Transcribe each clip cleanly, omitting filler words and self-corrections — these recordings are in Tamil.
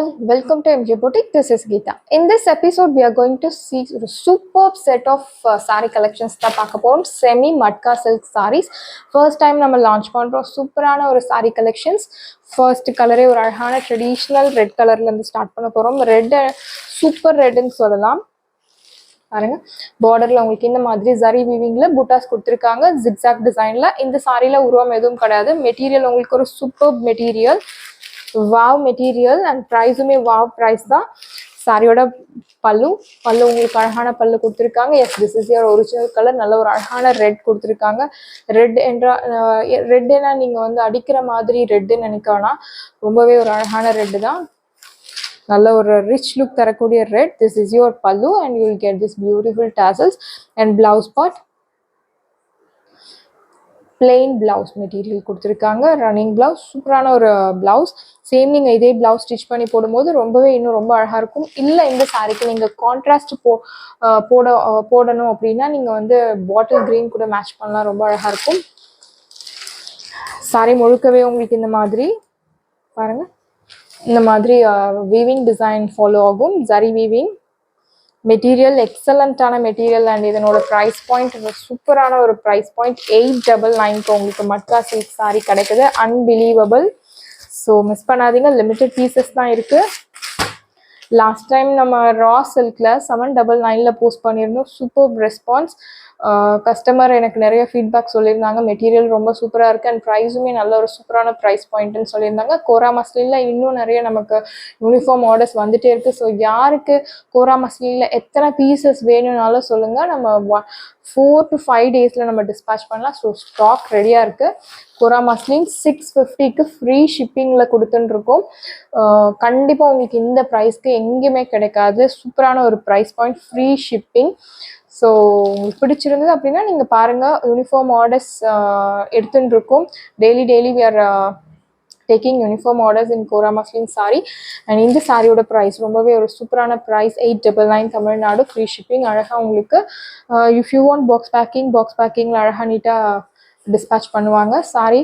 all, welcome to MJ Boutique. This is Geeta. In this episode, we are going to see a superb set of saree collections that பார்க்க போறோம். Semi Matka silk sarees. First time நம்ம launch பண்றோம் சூப்பரான ஒரு saree collections. First கலரே ஒரு அழகான ட்ரெடிஷ்னல் ரெட் கலர்ல இருந்து ஸ்டார்ட் பண்ண போறோம். ரெட் சூப்பர் ரெட்னு சொல்லலாம். பாருங்க பார்டர்ல உங்களுக்கு இந்த மாதிரி ஜரி வீவிங்ல புட்டாஸ் கொடுத்திருக்காங்க zigzag டிசைன்ல. இந்த சாரில உருவம் எதுவும் கிடையாது. மெட்டீரியல் உங்களுக்கு ஒரு super material, wow material and ப்ரைஸுமே வாவ் ப்ரைஸ் தான். சாரியோட பல்லு உங்களுக்கு அழகான பல்லு கொடுத்துருக்காங்க. Yes, this is your original colour. நல்ல ஒரு அழகான ரெட் கொடுத்துருக்காங்க. ரெட்னா நீங்கள் வந்து அடிக்கிற மாதிரி ரெட்டுன்னு நினைக்க வேணாம், ரொம்பவே ஒரு அழகான ரெட்டு தான். நல்ல ஒரு ரிச் லுக் தரக்கூடிய red. This is your pallu and you will get this beautiful tassels and blouse part plain blouse material கொடுத்துருக்காங்க. ரன்னிங் பிளவுஸ், சூப்பரான ஒரு பிளவுஸ். சேம் நீங்கள் இதே பிளவுஸ் ஸ்டிச் பண்ணி போடும்போது ரொம்பவே இன்னும் ரொம்ப அழகாக இருக்கும். இல்லை இந்த சாரிக்கு நீங்கள் கான்ட்ராஸ்ட் போடணும் அப்படின்னா நீங்கள் வந்து பாட்டில் கிரீன் கூட மேட்ச் பண்ணலாம், ரொம்ப அழகாக இருக்கும். சாரி முழுக்கவே உங்களுக்கு இந்த மாதிரி பாருங்கள், இந்த மாதிரி வீவிங் டிசைன் ஃபாலோ ஆகும். ஜரி வீவிங் மெட்டீரியல் எக்ஸலண்ட்டான மெட்டீரியல் அண்ட் இதனோட ப்ரைஸ் பாயிண்ட் சூப்பரான ஒரு ப்ரைஸ் பாயிண்ட். 899 உங்களுக்கு மட்கா சில்க் சாரி கிடைக்குது. அன்பிலீவபிள். ஸோ மிஸ் பண்ணாதீங்க, லிமிட்டட் பீசஸ் தான் இருக்குது. லாஸ்ட் டைம் நம்ம ரா சில்கில் 799 போஸ்ட் பண்ணியிருந்தோம். Super response. கஸ்டமர் எனக்கு நிறைய ஃபீட்பேக் சொல்லியிருந்தாங்க. மெட்டீரியல் ரொம்ப சூப்பராக இருக்குது அண்ட் ப்ரைஸுமே நல்ல ஒரு சூப்பரான ப்ரைஸ் பாயிண்ட்டுன்னு சொல்லியிருந்தாங்க. கோரா மஸ்லினில் இன்னும் நிறைய நமக்கு யூனிஃபார்ம் ஆர்டர்ஸ் வந்துகிட்டே இருக்குது. ஸோ யாருக்கு கோரா மஸ்லினில் எத்தனை பீசஸ் வேணும்னாலும் சொல்லுங்கள், நம்ம 4 to 5 டேஸில் நம்ம டிஸ்பேச் பண்ணலாம். ஸோ ஸ்டாக் ரெடியாக இருக்குது. கோரா மஸ்லின் 650க்கு ஃப்ரீ ஷிப்பிங்கில் கொடுத்துட்டுருக்கோம். கண்டிப்பாக உங்களுக்கு இந்த ப்ரைஸ்க்கு எங்கேயுமே கிடைக்காது. சூப்பரான ஒரு price point, free shipping. So உங்களுக்கு பிடிச்சிருந்தது அப்படின்னா நீங்கள் பாருங்கள். யூனிஃபார்ம் ஆர்டர்ஸ் எடுத்துகிட்டு இருக்கோம். Daily we are taking uniform orders in kora muslin sari. And இந்த சாரியோட ப்ரைஸ் ரொம்பவே ஒரு சூப்பரான ப்ரைஸ். 899 Tamil Nadu, free shipping. அழகாக உங்களுக்கு இஃப் யூ வாண்ட் பாக்ஸ் பேக்கிங்கில் அழகாக நீட்டாக டிஸ்பேச் பண்ணுவாங்க. சாரி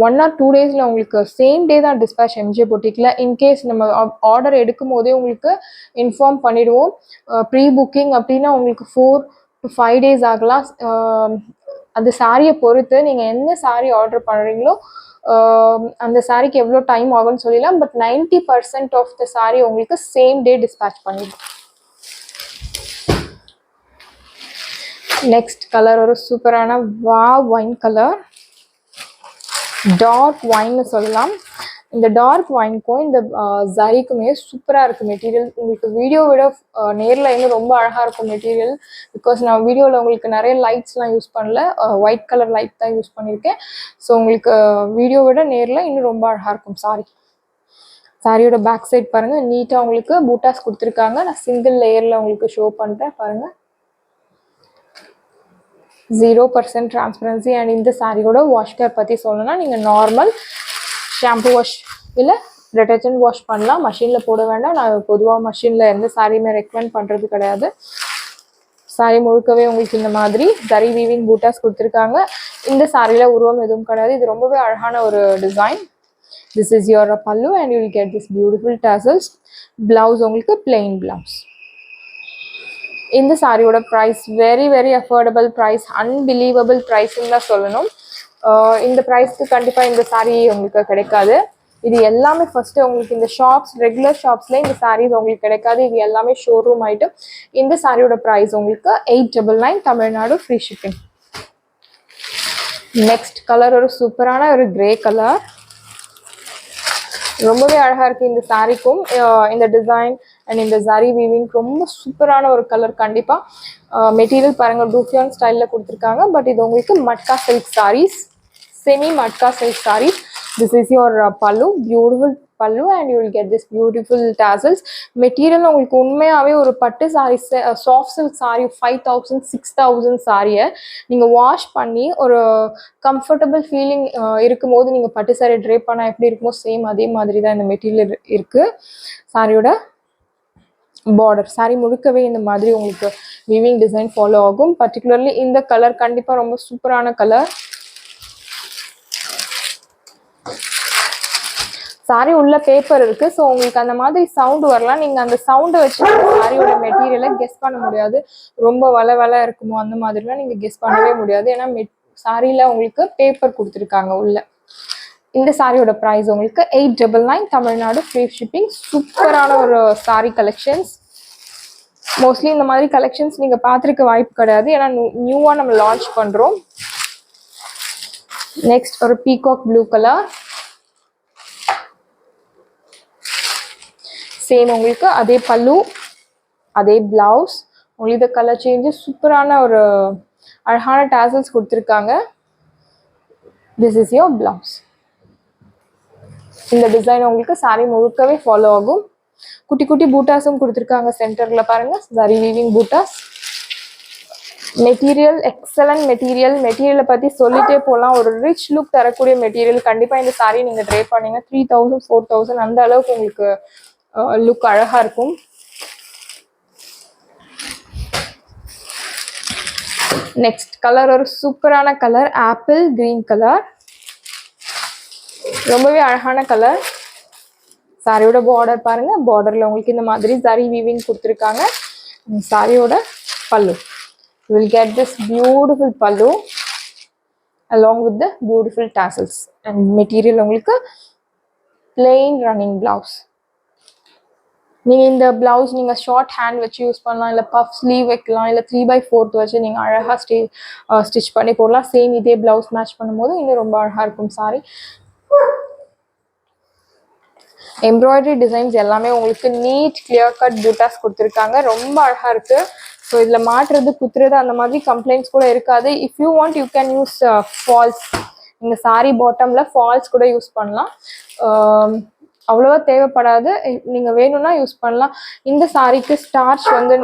1 or 2 டேஸில் உங்களுக்கு சேம் டே தான் டிஸ்பேச் எம்ஜே பொட்டிக்கில். இன்கேஸ் நம்ம ஆர்டர் எடுக்கும் போதே உங்களுக்கு இன்ஃபார்ம் பண்ணிவிடுவோம். ப்ரீ புக்கிங் அப்படின்னா உங்களுக்கு 4 to 5 டேஸ் ஆகலாம். அந்த சாரியை பொறுத்து நீங்கள் என்ன சாரி ஆர்டர் பண்ணுறீங்களோ அந்த சாரிக்கு எவ்வளோ டைம் ஆகும்னு சொல்லிடலாம். பட் 90% ஆஃப் த சாரி உங்களுக்கு சேம் டே டிஸ்பேச் பண்ணிடுவோம். நெக்ஸ்ட் கலர் ஒரு சூப்பரான வைன் கலர், டார்க் வைன்னு சொல்லலாம். இந்த டார்க் வைனுக்கும் இந்த ஜரிக்குமே சூப்பராக இருக்குது மெட்டீரியல். உங்களுக்கு வீடியோ விட நேரில் இன்னும் ரொம்ப அழகாக இருக்கும் மெட்டீரியல். பிகாஸ் நான் வீடியோவில் உங்களுக்கு நிறைய லைட்ஸ்லாம் யூஸ் பண்ணல, ஒயிட் கலர் லைட் தான் யூஸ் பண்ணியிருக்கேன். ஸோ உங்களுக்கு வீடியோ விட நேரில் இன்னும் ரொம்ப அழகாக இருக்கும் சாரியோட பேக் சைட் பாருங்கள், நீட்டாக உங்களுக்கு பூட்டாஸ் கொடுத்துருக்காங்க. நான் சிங்கிள் லேயரில் உங்களுக்கு ஷோ பண்ணுறேன் பாருங்கள். 0% டிரான்ஸ்பரன்சி. அண்ட் இந்த சாரியோட வாஷ் கேர் பற்றி சொல்லணும்னா நீங்கள் நார்மல் ஷாம்பு வாஷ் இல்லை டிட்டர்ஜென்ட் வாஷ் பண்ணலாம், மஷினில் போட வேண்டாம். நான் பொதுவாக மஷினில் எந்த சாரியுமே ரெக்கமெண்ட் பண்ணுறது கிடையாது. சாரி முழுக்கவே உங்களுக்கு இந்த மாதிரி ஜரி வீவிங் பூட்டாஸ் கொடுத்துருக்காங்க. இந்த சாரியில் உருவம் எதுவும் கிடையாது. இது ரொம்பவே அழகான ஒரு design. This is your pallu and you will get this beautiful tassels. Blouse உங்களுக்கு பிளெயின் பிளவுஸ். இந்த சாரியோட price very affordable price, unbelievable ப்ரைஸ்ன்னு தான் சொல்லணும். இந்த ப்ரைஸ்க்கு கண்டிப்பாக இந்த சாரீ உங்களுக்கு கிடைக்காது. இது எல்லாமே ஃபஸ்ட்டு உங்களுக்கு இந்த ஷாப்ஸ், ரெகுலர் ஷாப்ஸில் இந்த சாரீஸ் உங்களுக்கு கிடைக்காது. இது எல்லாமே ஷோரூம் ஐட்டம். இந்த சாரியோட ப்ரைஸ் உங்களுக்கு 899 Tamil Nadu, free shipping. Next colour ஒரு சூப்பரான ஒரு கிரே கலர், ரொம்பவே அழகாக இருக்குது. இந்த சாரிக்கும் இந்த டிசைன் அண்ட் இந்த ஜரி வீவிங் ரொம்ப சூப்பரான ஒரு கலர். கண்டிப்பாக மெட்டீரியல் பாருங்கள், டூஃபியான் ஸ்டைலில் கொடுத்துருக்காங்க. பட் இது உங்களுக்கு matka silk saris, semi matka silk saris. This is your pallu, beautiful pallu and you will get this beautiful tassels. Material உங்களுக்கு உண்மையாகவே ஒரு பட்டு சாரீஸ், சாஃப்ட் சில்க் சாரீ 5000 6000 சாரியை நீங்கள் வாஷ் பண்ணி ஒரு கம்ஃபர்டபுள் ஃபீலிங் இருக்கும் போது நீங்கள் பட்டு சாரி ட்ரேப் பண்ணால் எப்படி இருக்குமோ சேம் அதே மாதிரி தான் இந்த மெட்டீரியல் இருக்குது. சாரியோட பார்டர் சாரி முழுக்கவே இந்த மாதிரி உங்களுக்கு வீவிங் டிசைன் ஃபாலோ ஆகும். பர்டிகுலர்லி இந்த கலர் கண்டிப்பாக ரொம்ப சூப்பரான கலர். சாரி உள்ள பேப்பர் இருக்கு. ஸோ உங்களுக்கு அந்த மாதிரி சவுண்ட் வரலாம். நீங்க அந்த சவுண்டை வச்சு சாரியோட மெட்டீரியலை கெஸ் பண்ண முடியாது. ரொம்ப வள இருக்குமோ அந்த மாதிரிலாம் நீங்க கெஸ் பண்ணவே முடியாது. ஏன்னா சாரியில உங்களுக்கு பேப்பர் கொடுத்துருக்காங்க உள்ள. இந்த சாரியோட ப்ரைஸ் உங்களுக்கு 899 தமிழ்நாடு, ஃப்ரீ ஷிப்பிங். சூப்பரான ஒரு சாரி கலெக்ஷன்ஸ். மோஸ்ட்லி இந்த மாதிரி கலெக்ஷன்ஸ் நீங்க பார்த்துருக்க வாய்ப்பு கிடையாது. ஏன்னா நியூவா நம்ம லான்ச் பண்றோம். நெக்ஸ்ட் ஒரு பீகாக் ப்ளூ கலர். சேம் உங்களுக்கு அதே பல்லு, அதே பிளவுஸ். உங்களுக்கு கலர் சேஞ்சஸ், சூப்பரான ஒரு அழகான டாசல்ஸ் கொடுத்துருக்காங்க. This is your blouse. இந்த டிசைன் உங்களுக்கு சாரி முழுக்கவே ஃபாலோ ஆகும். குட்டி குட்டி பூட்டாஸும் கொடுத்துருக்காங்க சென்டர்ல பாருங்க, சரி weaving buttas. Material excellent material. மெட்டீரியலை பத்தி சொல்லிட்டே போகலாம். ஒரு ரிச் லுக் தரக்கூடிய மெட்டீரியல். கண்டிப்பா இந்த சாரி நீங்க ட்ரை பண்ணீங்க 3000 4000 அந்த அளவுக்கு உங்களுக்கு லுக் அழகா இருக்கும். நெக்ஸ்ட் கலர் ஒரு சூப்பரான கலர், ஆப்பிள் கிரீன் கலர். ரொம்பவே அழகான கலர். சாரியோட பார்டர் பாருங்க, பார்டர்ல உங்களுக்கு இந்த மாதிரி சரி வீவிங் கொடுத்துருக்காங்க. சாரியோட பல்லு, you will get this beautiful pallu along with the beautiful tassels. And material உங்களுக்கு plain running blouse. நீங்க இந்த பிளவுஸ் நீங்க ஷார்ட் ஹேண்ட் வச்சு யூஸ் பண்ணலாம், இல்லை பஃப் ஸ்லீவ் வைக்கலாம், இல்லை 3/4 வச்சு நீங்க அழகா ஸ்டிச் பண்ணி போடலாம். சேம் இதே பிளவுஸ் மேட்ச் பண்ணும்போது இன்னும் ரொம்ப அழகா இருக்கும் சாரி. எம்ப்ராய்டரி டிசைன்ஸ் எல்லாமே உங்களுக்கு நீட் கிளியர் கட் பூட்டாஸ் கொடுத்துருக்காங்க. ரொம்ப அழகா இருக்கு. ஸோ இதில் மாட்டுறது குத்துறது அந்த மாதிரி கம்ப்ளைண்ட்ஸ் கூட இருக்காது. If you want you can use falls. நீங்கள் சாரி பாட்டமில் ஃபால்ஸ் கூட யூஸ் பண்ணலாம். அவ்வளோவா தேவைப்படாது. நீங்கள் வேணும்னா யூஸ் பண்ணலாம். இந்த சாரிக்கு ஸ்டார்ச் வந்து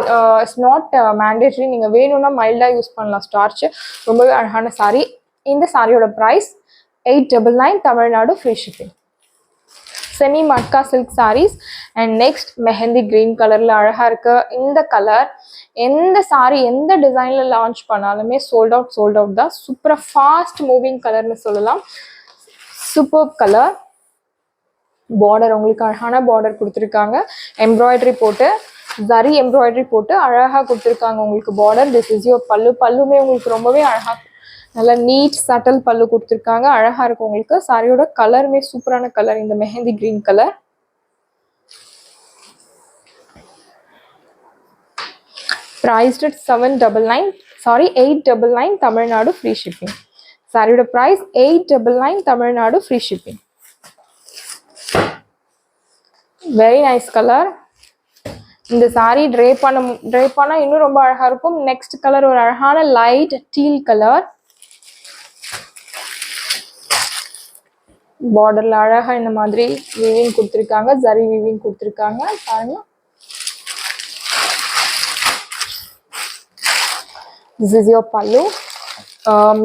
இட்ஸ் நாட் மேண்டேட்ரி. நீங்கள் வேணும்னா மைல்டாக யூஸ் பண்ணலாம் ஸ்டார்ச். ரொம்பவே அழகான சாரி. இந்த சாரியோட price 899 Tamil Nadu, free shipping. Semi matka silk saris. And next mehndi green கலர்ல அழகா இருக்கு. இந்த கலர் எந்த சாரி எந்த டிசைன்ல லான்ச் பண்ணாலுமே சோல்ட் அவுட் தான். சூப்பரா ஃபாஸ்ட் மூவிங் கலர்னு சொல்லலாம். Super colour. பார்டர் உங்களுக்கு அழகான பார்டர் கொடுத்துருக்காங்க. எம்ப்ராய்டரி போட்டு ஜரி எம்ப்ராய்டரி போட்டு அழகா கொடுத்துருக்காங்க உங்களுக்கு பார்டர். திஸ் இஸ் யோர் பல்லு. பல்லுமே உங்களுக்கு ரொம்பவே அழகா நல்லா நீட் சட்டல் பல்லு கொடுத்துருக்காங்க. அழகா இருக்கும் உங்களுக்கு. சாரியோட கலருமே சூப்பரான கலர், இந்த mehndi green colour. priced at 899 Tamil Nadu, free shipping. சாரியோட price 899 Tamil Nadu, free shipping. Very nice colour. இந்த சாரி ட்ரை பண்ணா இன்னும் ரொம்ப அழகா இருக்கும். நெக்ஸ்ட் கலர் ஒரு அழகான லைட் டீல் கலர். பார்டர்ல அழகா இந்த மாதிரி வீவிங் கொடுத்துருக்காங்க, ஜரி வீவிங் கொடுத்துருக்காங்க பாருங்க. திஸ் இஸ் யோர் பல்லு.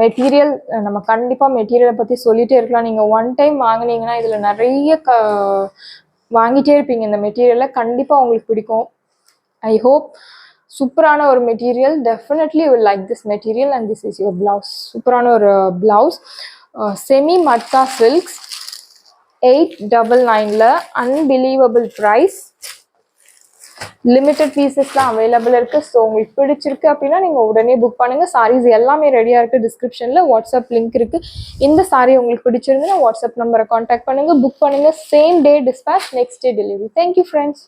மெட்டீரியல் நம்ம கண்டிப்பாக மெட்டீரியலை பற்றி சொல்லிட்டே இருக்கலாம். நீங்கள் ஒன் டைம் வாங்கினீங்கன்னா இதில் நிறைய வாங்கிட்டே இருப்பீங்க. இந்த மெட்டீரியலை கண்டிப்பாக உங்களுக்கு பிடிக்கும். I hope. சூப்பரான ஒரு material. Definitely you will like this material. And this is your blouse. சூப்பரான ஒரு பிளவுஸ். செமி மட்கா சில்க்ஸ் 899ல அன்பிலீவபிள் ப்ரைஸ். லிமிட்டட் பீசஸ்லாம் அவைலபிள் இருக்கு. ஸோ உங்களுக்கு பிடிச்சிருக்கு அப்படின்னா நீங்கள் உடனே புக் பண்ணுங்க. சாரீஸ் எல்லாமே ரெடியாக இருக்கு. டிஸ்கிரிப்ஷனில் வாட்ஸ்அப் லிங்க் இருக்கு. இந்த சாரி உங்களுக்கு பிடிச்சிருந்துன்னா வாட்ஸ்அப் நம்பரை கான்டாக்ட் பண்ணுங்க, புக் பண்ணுங்க. Same day dispatch, next day delivery. Thank you friends.